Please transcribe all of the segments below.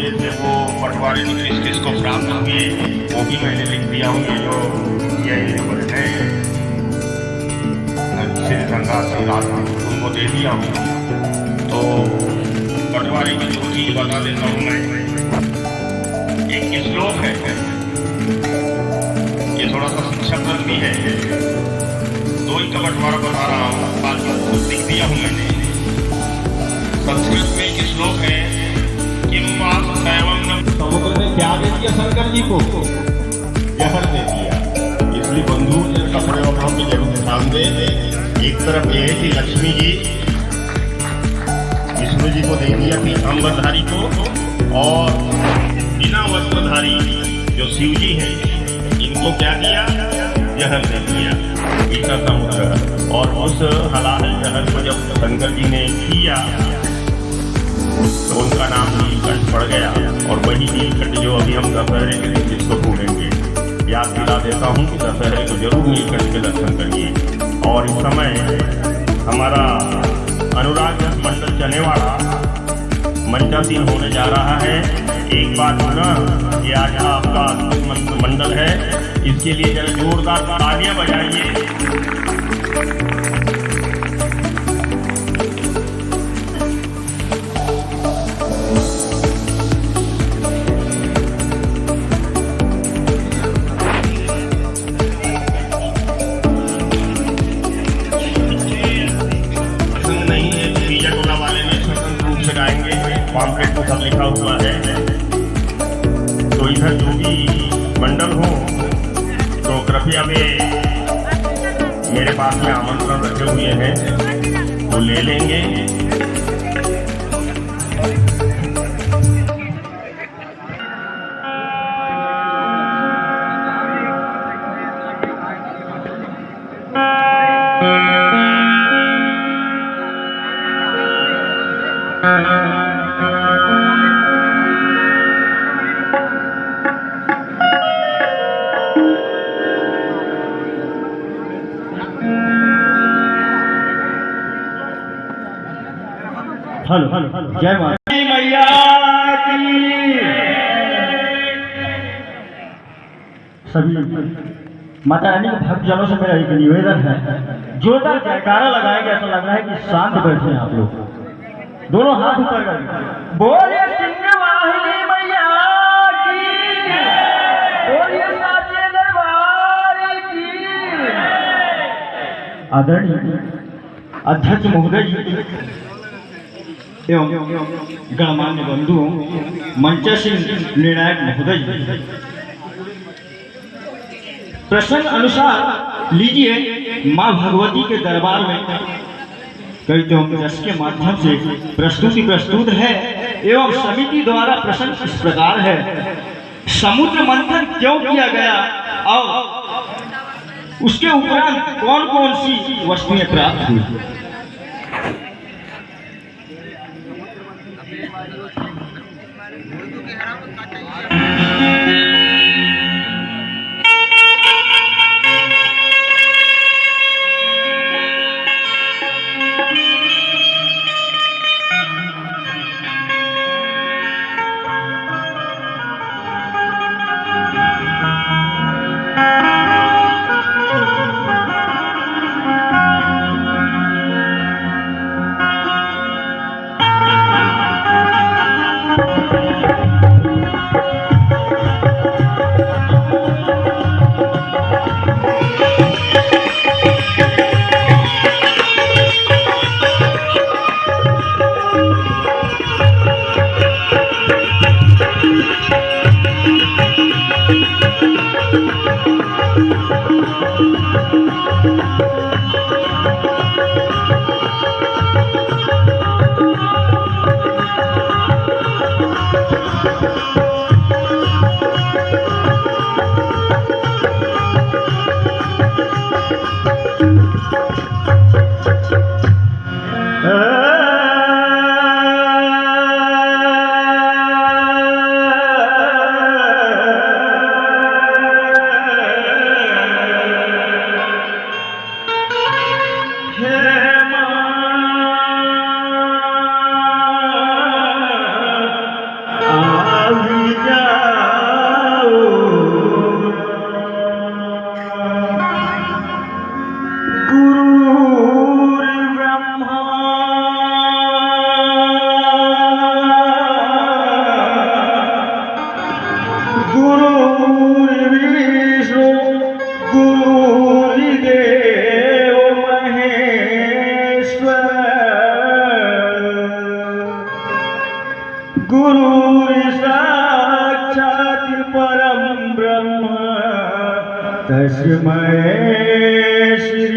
दिए थे वो पटवारी ने किसको प्राप्त हुए वो भी मैंने लिख दिया हूँ। ये जो है श्री संघात उनको दे दिया हूँ। तो पटवारी की दो चीज बता देता हूँ मैं। एक श्लोक है, ये थोड़ा सा शिक्षाप्रद भी है, दो ही का बंटवारा बता रहा हूँ, बाकी लिख दिया हूँ मैंने। संस्कृत में एक श्लोक है, किम मास दैवम न। समुद्र ने क्या दे दिया शंकर जी को? जहर दे दिया। इसलिए बंधु कपड़े वपड़ों की जरूर ध्यान दे। एक तरफ ये है कि लक्ष्मी जी विष्णु जी को दे दिया पीताम्बरधारी को, और बिना वस्त्रधारी जो शिव जी हैं इनको क्या दिया? जहर दे दिया, मीठा समुद्र। और उस हलाल जहर को जब शंकर जी ने किया तो उनका नाम नीलकंठ पड़ गया। और वही नीलकंठ जो अभी हम दशहरे के दिन जिसको भूलेंगे, याद दिला देता हूँ कि दशहरे को जरूर नीलकंठ के दर्शन करिए। और इस समय हमारा अनुराग मंडल चनेवाड़ा मंचासीन होने जा रहा है। एक बात सुना, ये आज आपका मंडल है, इसके लिए जरा जोरदार तालियां बजाइए। पॉम्पलेट में सब लिखा हुआ है। तो इधर जो भी मंडल हो तो कृपया वे मेरे पास में आमंत्रण रखे हुए हैं तो ले लेंगे। हेलो, जय माता मैया की। सभी माता रानी के भक्त जनों से मेरा एक निवेदन है, जोरदार जयकारा लगाएंगे। ऐसा लग रहा है कि शांत बैठे हैं आप लोग। दोनों हाथ ऊपर कर बोलिए सिंहवाहिनी मैया की, बोलिए साचे दरबार की। आदरणीय अध्यक्ष महोदय जी एवं गणमान्य बंधुओं, मंचासीन निर्णायक महोदय जी, प्रसंग अनुसार लीजिए माँ भगवती के दरबार में कविता जस के माध्यम से प्रस्तुति प्रस्तुत है। एवं समिति द्वारा प्रसंग इस प्रकार है, समुद्र मंथन क्यों किया गया और उसके उपरांत कौन कौन सी वस्तुएं प्राप्त हुई।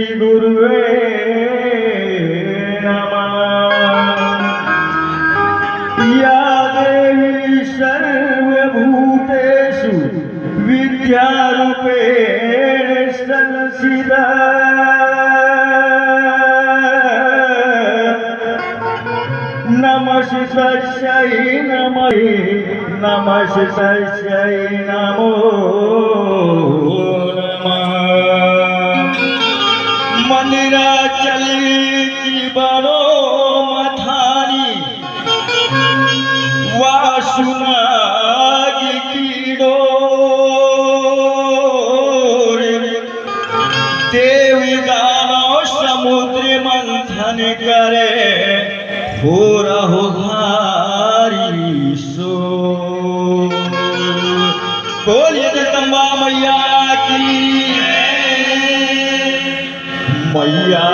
श्री गुरुवे नमः। या देवी सर्वभूतेषु विद्यारूपेण संस्थिता नमस्तस्यै नमस्तस्यै नमो नमः। मंदिराचली की बड़ो मथानी वासुनाग की डोर देवी दानव समुद्र मंथन करे हो रहो भारी सो। बोलिए जगदम्बा मैया की। मैया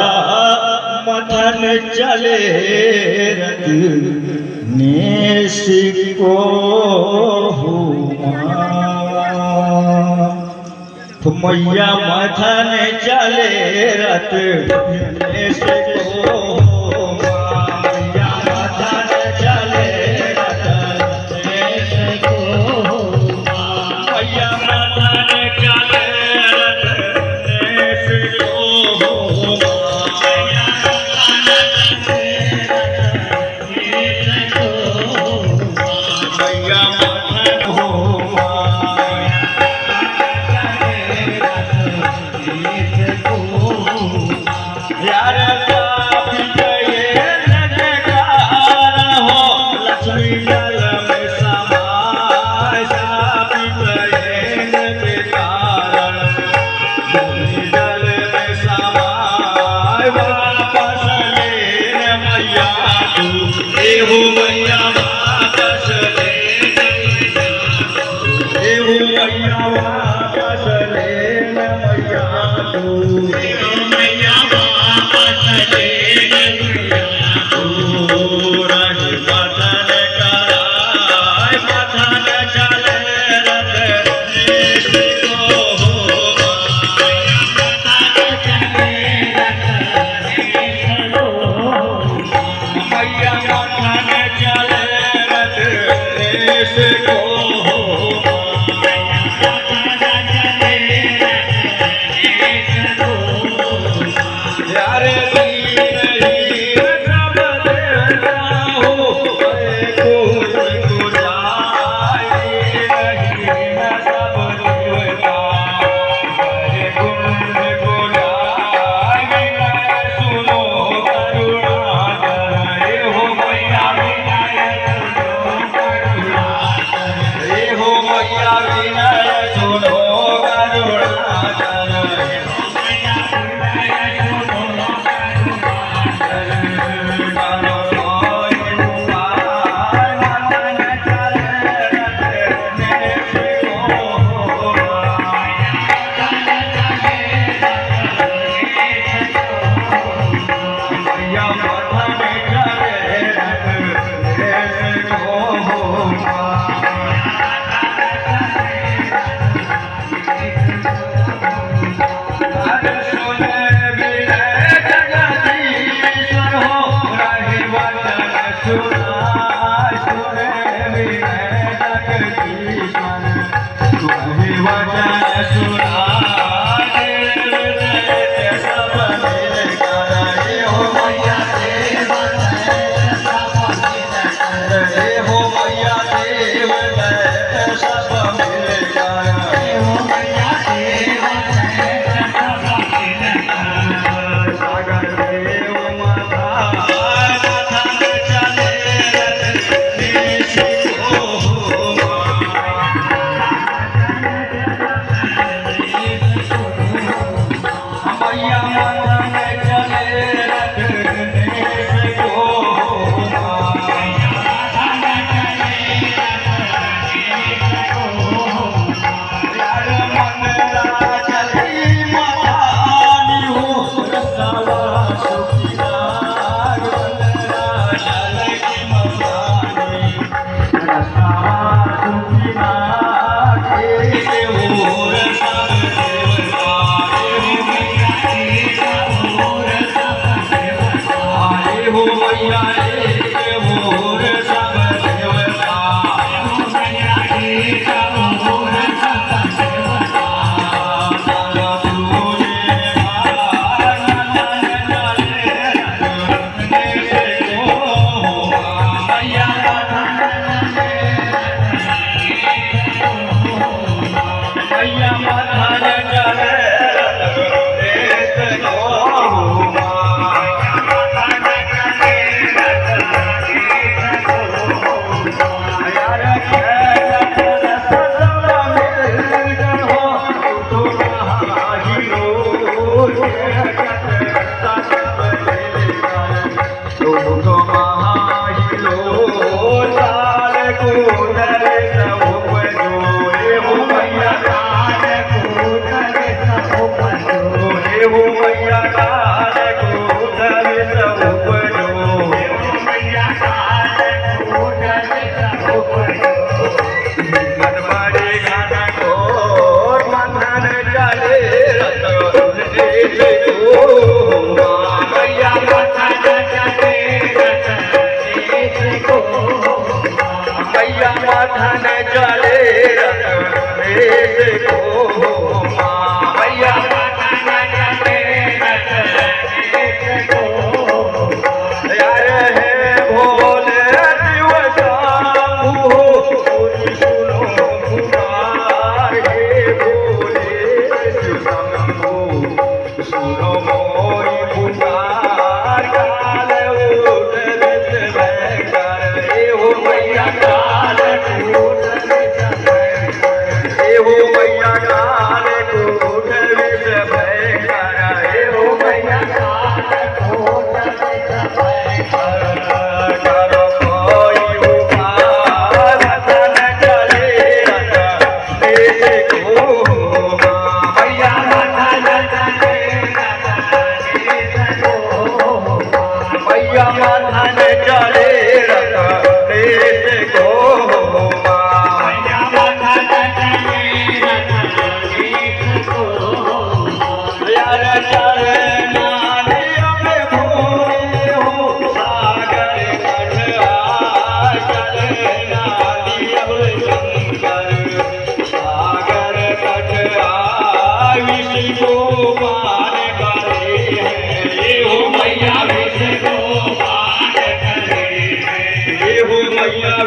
मथन चले रत नेश को तो मैया मथन चले रत नेश को यार मैया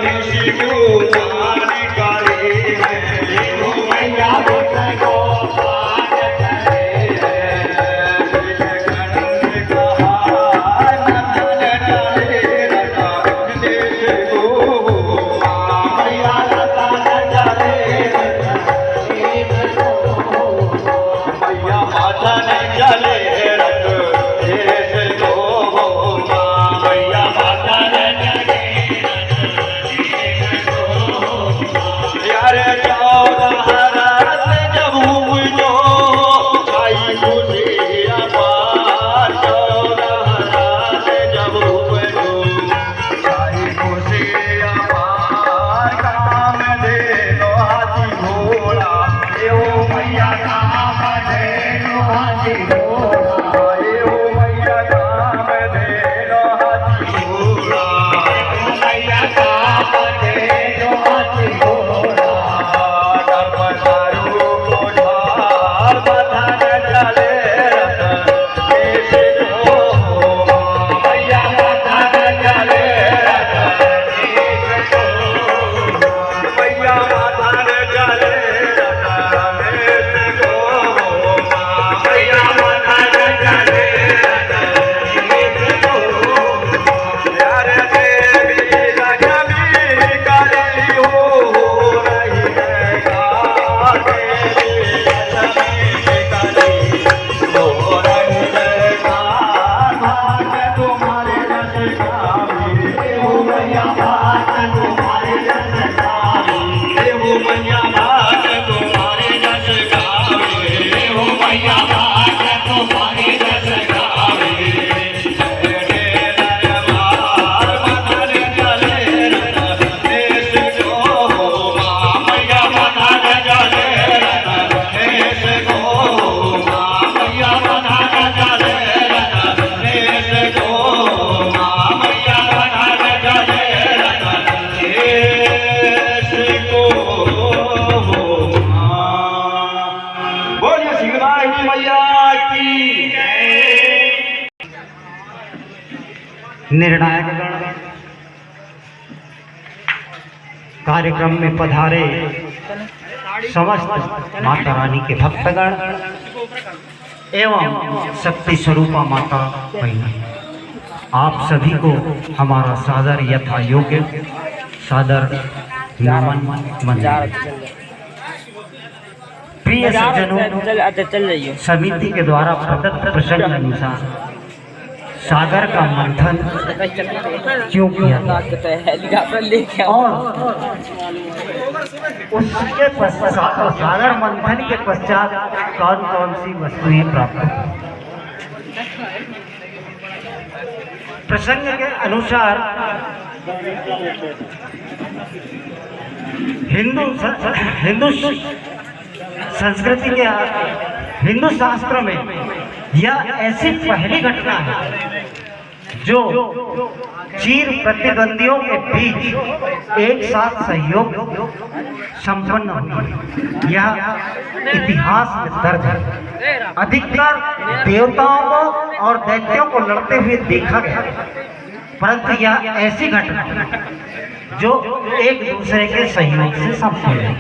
निर्णायक गण, कार्यक्रम में पधारे समस्त माता रानी के भक्तगण एवं शक्ति स्वरूपा माता बहन, आप सभी को हमारा सादर यथा योग्य सादर नमन मंजर। प्रिय सज्जनों, समिति के द्वारा प्रदत्त प्रसंग अनुसार सागर का मंथन क्यों किया और उसके पश्चात सागर मंथन के पश्चात कौन कौन सी वस्तुएं प्राप्त हुई। प्रसंग के अनुसार हिंदू संस्कृति के हिंदू शास्त्र में यह ऐसी पहली घटना है जो चीर प्रतिद्वंदियों के बीच एक साथ सहयोग संपन्न हुई। यह इतिहास में दर्ज है। अधिकतर देवताओं को और दैत्यों को लड़ते हुए देखा गया, परंतु यह ऐसी घटना जो एक दूसरे के सहयोग से संपन्न है।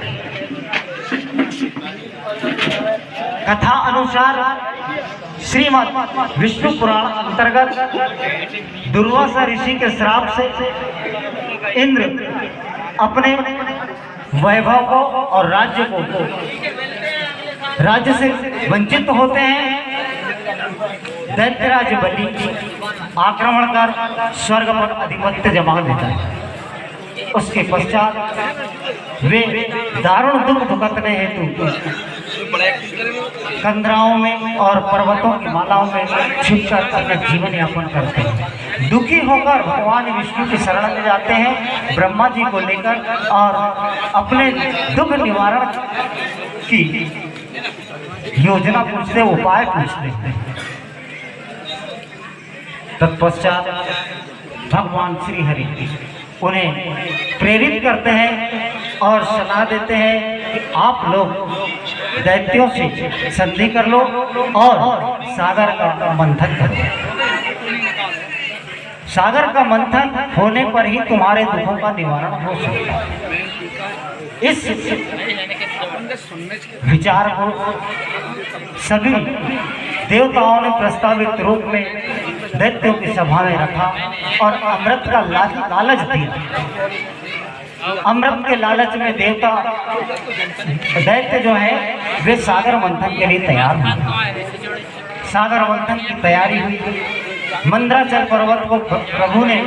कथा अनुसार श्रीमद् विष्णु पुराण अंतर्गत दुर्वासा ऋषि के श्राप से इंद्र अपने वैभव को और राज्य से वंचित होते हैं। दैत्यराज बलि आक्रमण कर स्वर्ग पर आधिपत्य जमा लेता है। उसके पश्चात वे दारुण दुख भुगतने हेतु कंदराओं में और पर्वतों की मालाओं में छिपकर अपना जीवन यापन करते हैं। दुखी होकर भगवान विष्णु की शरण में जाते हैं ब्रह्मा जी को लेकर और अपने दुख निवारण की योजना पूछते, उपाय पूछते हैं। तत्पश्चात भगवान श्री हरि उन्हें प्रेरित करते हैं और सलाह देते हैं कि आप लोग दैत्यों से संधि कर लो और सागर का मंथन करो। सागर का मंथन होने पर ही तुम्हारे दुखों का निवारण हो सकता है। इस विचार को सभी देवताओं ने प्रस्तावित रूप में दैत्यों की सभा में रखा और अमृत का लालच दिया। अमृत के लालच में दैत्य जो है वे सागर मंथन के लिए तैयार हुए। सागर मंथन की तैयारी हुई। मंदराचल पर्वत को प्रभु ने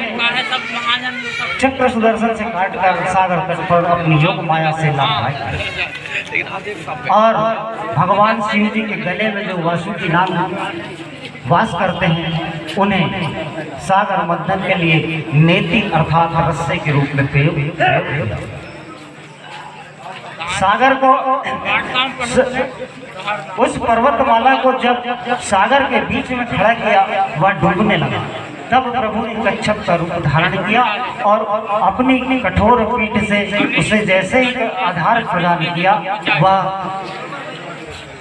चक्र सुदर्शन से काटकर सागर तट पर अपनी योग माया से लाया और भगवान शिव जी के गले में जो वासुकी नाग वास करते हैं उन्हें सागर मंथन के लिए नेति अर्थात रस्से के रूप में प्रयोग। सागर को उस पर्वतमाला को जब सागर के बीच में खड़ा किया वह डूबने लगा। तब प्रभु ने कच्छप का रूप धारण किया और अपनी कठोर पीठ से उसे जैसे ही आधार प्रदान किया वह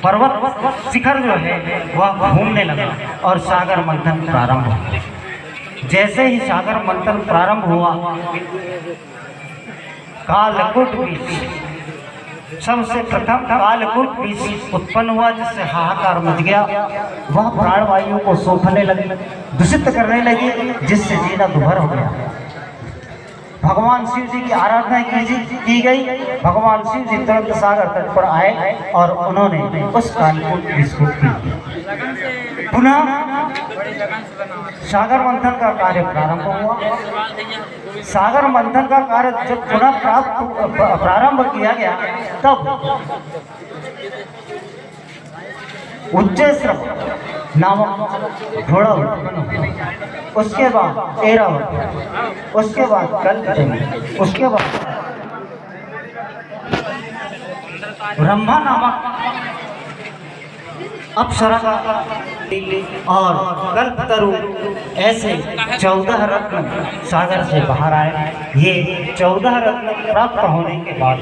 पर्वत शिखर जो है वह घूमने लगा और सागर मंथन प्रारंभ हुआ। जैसे ही सागर मंथन प्रारंभ हुआ कालकूट बीज सबसे प्रथम कालकूट बीज उत्पन्न हुआ जिससे हाहाकार मच गया। वह प्राणवायु को सोखने लगी, दूषित करने लगी, जिससे जीना दुभर हो गया। भगवान शिव जी की आराधना की गई। भगवान शिव जी तुरंत सागर तट पर आए और उन्होंने उस कालकूट बीज को पी। पुनः सागर मंथन का कार्य प्रारंभ हुआ। सागर मंथन का कार्य जब पुनः प्रारंभ किया गया तब उच्चैश्रव नामक घोड़ा, उसके बाद ऐरावत, उसके बाद कल्पतरु, उसके बाद ब्रह्मा नामक अप्सरा और कल्पतरु, ऐसे 14 रत्न सागर से बाहर आए। ये 14 रत्न प्राप्त होने के बाद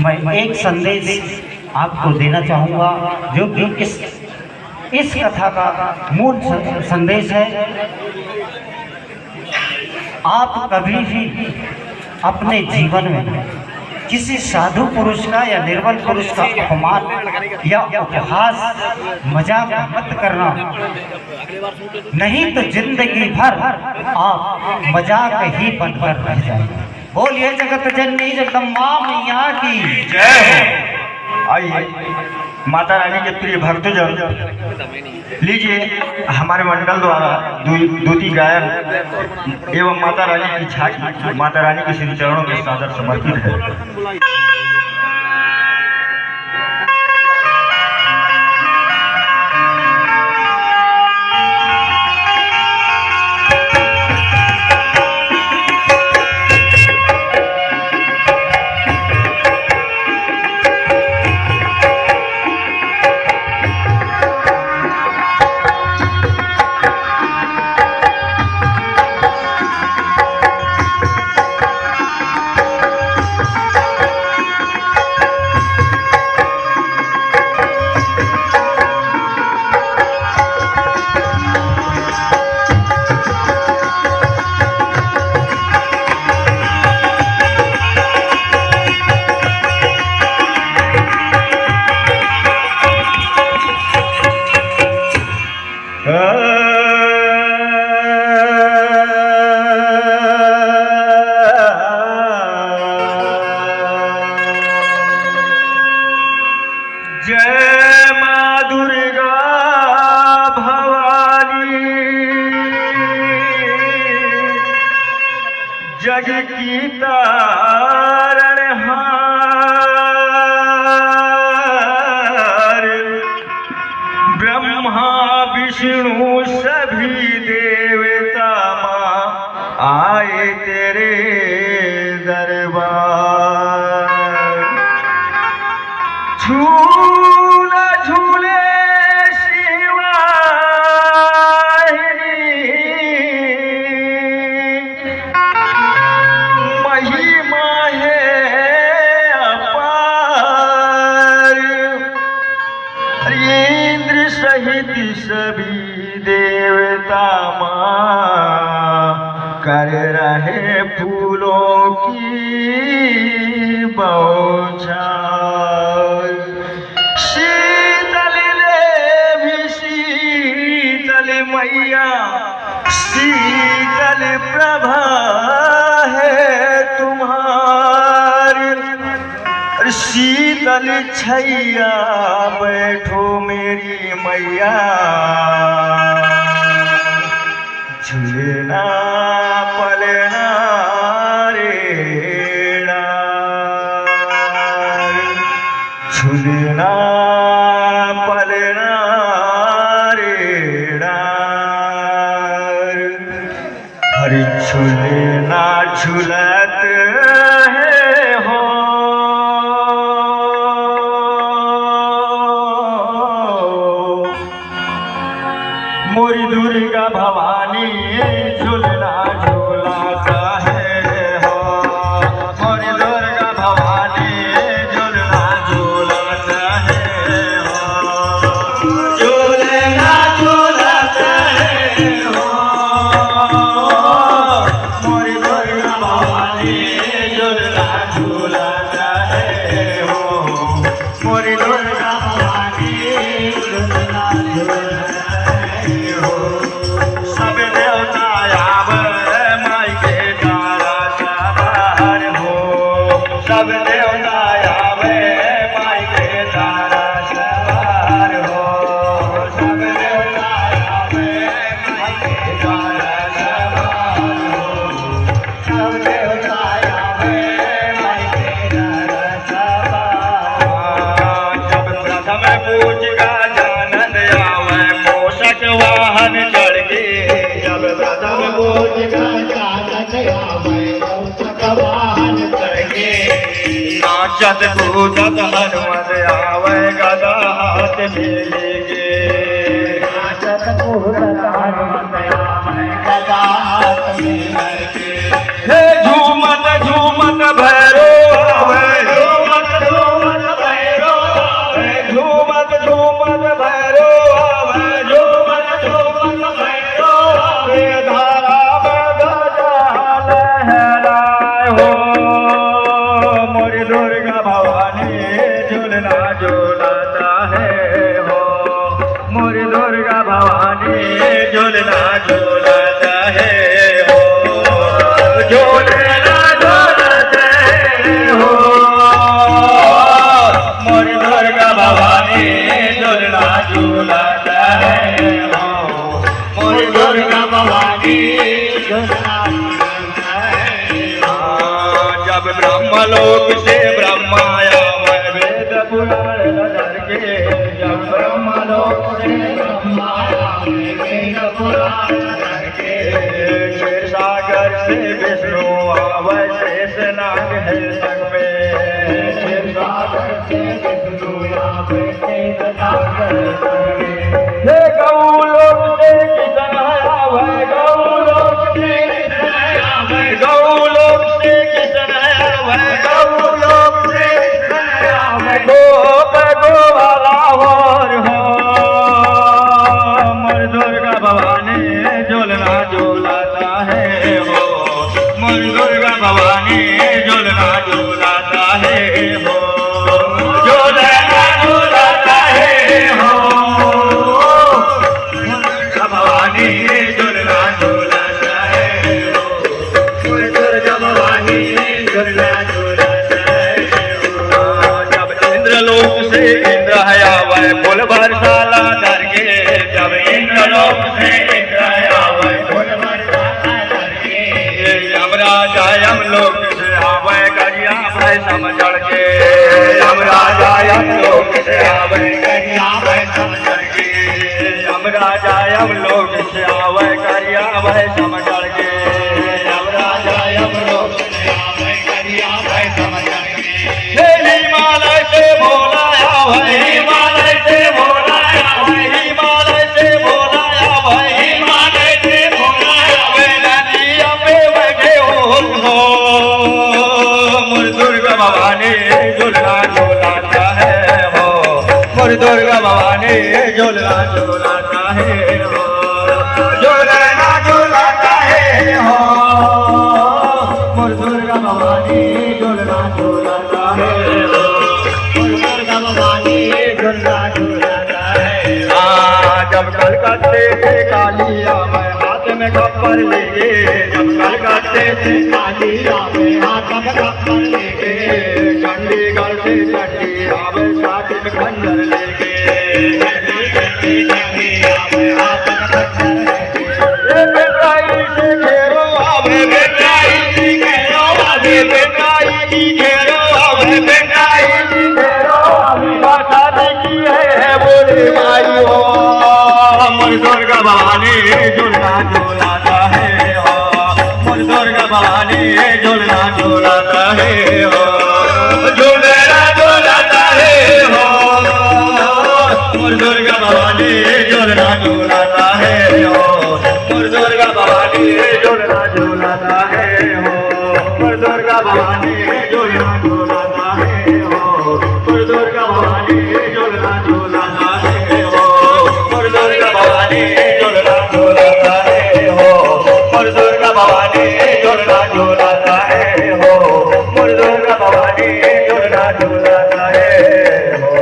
मैं एक संदेश आपको देना चाहूँगा जो कि इस कथा का मूल संदेश है। आप कभी भी अपने जीवन में किसी साधु पुरुष का या निर्बल पुरुष का अपमान या उपहास मजाक मत करना, नहीं तो जिंदगी भर आप मजाक ही बनकर रह जाएंगे। बोलिए जगत जननी जगदम्बा मैया की जय हो। आइए माता रानी के प्रिय भक्तजन, लीजिए हमारे मंडल द्वारा दूती गायन एवं माता रानी की झांकी माता रानी के श्री चरणों के सादर समर्पित है। जय माँ दुर्गा भवानी, जग की तारणहार, ब्रह्मा विष्णु सभी देवता माँ आए तेरे दरबार। झूला झूले शिवाहिनी, महिमा है अपार, इंद्र सहित सभी देवता माँ कर रहे फूलों की बौछार। शीतल देवी शीतल मैया, शीतल प्रभा है तुम्हारी, शीतल छैया बैठो मेरी मैया, झूलना पलना रेड़ा, झूलना पलना रेड़ा, हरि झूलना झूलत है हो, मोरी दुर्गा भवानी झूलना झूलाता है हो, मोरी दुर्गा भवानी झूलना झूलाता है हो, झूलना झूलाता है हो, मोरी दुर्गा भवानी झूलना झूलाता है हो, मोरी दुर्गा भवानी झूलना झूलाता है हो। सब देवता आवे माई के द्वारा सवार हो, सब देवता आवे माई के द्वारा सवार हो, सब देवता आवे माई के द्वारा सवार हो, सब देवता आवे माई के द्वारा सवार हो। जब प्रथम पूज का जानंद आवे पोषक वाहन चढ़ के, जब प्रथम पूज का जानंद आवे पोषक वाहन चढ़ के, नाचत कूदत हनुमत आवे गदा हाथ में लेके, नाचत कूदत हनुमत आवे गदा हाथ में लेके, हे झूमत झूमत भैरो आवे, झूमत झूमत भैरो आवे, झूमत झूमत भैरो आवे, झूमत झूमत भैरो आवे, धारा में गदा ब्रह्मलोक से ब्रह्मा आया वह वेद पुराण धर के, जब ब्रह्मलोक से ब्रह्मा आया वह वेद पुराण धर के, क्षीर सागर से विष्णु आवे शेषनाग है संग में, क्षीर सागर से विष्णु आवे शेषनाग है संग में, हे गौलोक से किशन आवे, गौलोक से किशन आवे, गौलोक से किशन आवे, गौलोक से किशन आवे, गोप गोवाला और हो मोर दुर्गा भवानी झूलना झूलाता है हो, मोर दुर्गा भवानी झूलना झूलाता है हो, झूलना झूलाता है हो, दुर्गा भवानी झूलना झूलाता है हो, दुर्गा भवानी झूलना झूलाता है हो। जब इंद्रलोक से इंद्र है आवे फूल बरसाला धर के, जब इंद्रलोक से इंद्र है आवे फूल बरसाला धर के, यमराजा यमलोक से आवे गरिया भय समझड़ के, यमराजा यमलोक से आवे गरिया भय समझड़ के, यमराजा यमलोक से आवे गरिया भय समझड़ के, यमराजा यमलोक से आवे गरिया भय समझड़ के, हिमालय से भोला आवे, हिमालय से भोला आवे, हिमालय से भोला आवे, हिमालय से भोला आवे, नदिया पे बैठे हो मोर दुर्गा भवानी झूलना झूलाता है हो, मोर दुर्गा भवानी झूलना झूलाता है हो, झूलना झूलाता है हो, मोर दुर्गा भवानी झूलना झूलाता है हो, मोर दुर्गा भवानी झूलना झूलाता है। जब कलकत्ते से काली आवे हाथ में खप्पर लेके, जब कलकत्ते से काली आवे हाथ में खप्पर लेके, चंडीगढ़ से चंडी आवे छाती में खंजर लेके, चंडी आवे हाथ में खंजर लेके, बेटाई से घेरो आवे, बेटाई की घेरो आवे, बेटाई की घेरो आवे, बेटाई की घेरो आवे, शादी की है बोले माई हो, मोर दुर्गा भवानी झूलना झूलाता है हो, मोर दुर्गा भवानी झूलना झूलाता है हो, झूलना झूलाता है हो, मोर दुर्गा भवानी झूलना झूलाता है हो, मोर दुर्गा भवानी झूलना झूलाता है हो, मोर दुर्गा भवानी झूलना झूलाता है हो, मोर दुर्गा भवानी झूलना झूलाता है हो, मोर दुर्गा भवानी झूलना झूलाता है हो, मोर दुर्गा भवानी झूलना झूलाता है हो, मोर दुर्गा भवानी झूलना झूलाता है हो।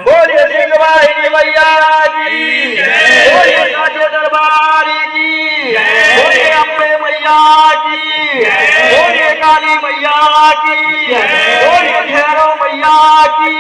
बोलिए सिंह वाहिनी मैया की, बोलिए साचे दरबार की, बोलिए अम्बे मैया की, बोलिए काली मैया की, बोलिए भैरव मैया की।